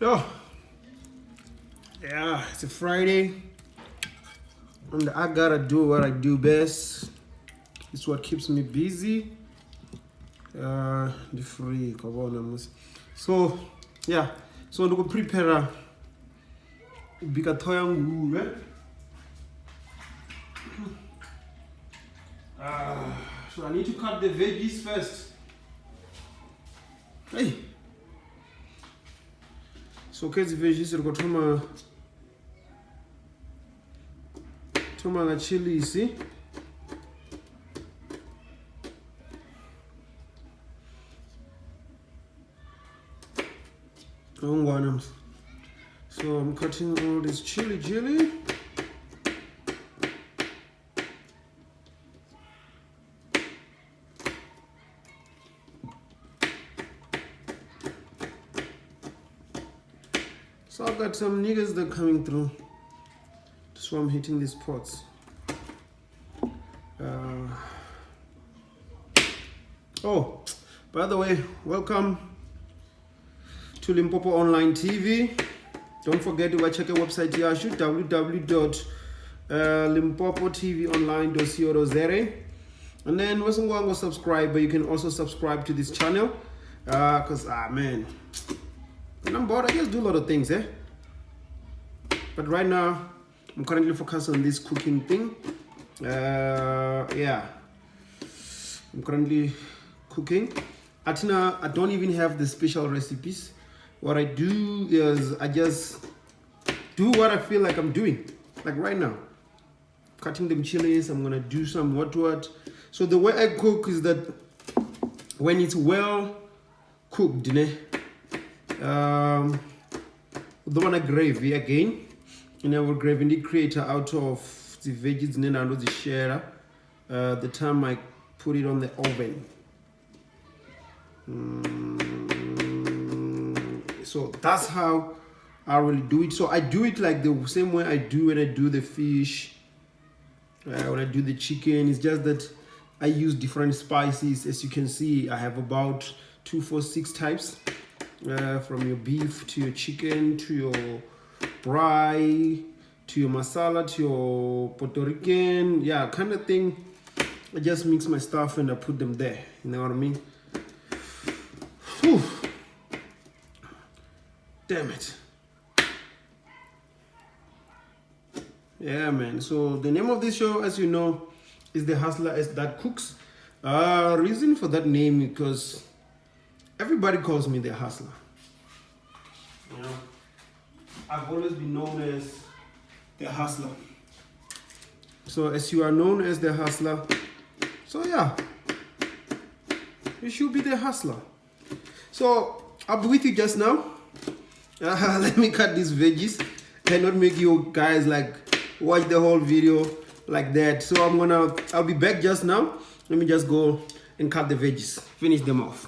Oh, yeah, it's a Friday, and I gotta do what I do best. It's what keeps me busy. The free, so yeah, so I'm prepare bika thoya nguwe. So I need to cut the veggies first. Hey. So okay, the veggies are got toma chili, see? So I'm cutting all this chili. So I've got some niggas that are coming through. So I'm hitting these pots. Oh, by the way, welcome to Limpopo Online TV. Don't forget to check our website here, www.limpopotvonline.co.za. And then go subscribe, but you can also subscribe to this channel. Because, man, when I'm bored, I just do a lot of things, But right now, I'm currently focused on this cooking thing. Yeah. I'm currently cooking. Atina, I don't even have the special recipes. What I do is I just do what I feel like I'm doing. Like right now, cutting them chilies, I'm gonna do some what. So the way I cook is that when it's well cooked, don't want a gravy again. And I will gravy the creator out of the veggies and then I do the share. The time I put it on the oven. So that's how I really do it. So I do it like the same way I do when I do the fish, when I do the chicken. It's just that I use different spices. As you can see, I have about 2, 4, 6 types, from your beef to your chicken to your braai to your masala to your Puerto Rican, yeah, kind of thing. I just mix my stuff and I put them there. You know what I mean? Whew. Damn it. Yeah, man. So the name of this show, as you know, is The Hustler as That Cooks. Reason for that name because everybody calls me The Hustler. You know, I've always been known as The Hustler. So as you are known as The Hustler, so yeah, you should be The Hustler. So I'll be with you just now. Let me cut these veggies and not make you guys like watch the whole video like that. So I'll be back just now. Let me just go and cut the veggies, finish them off.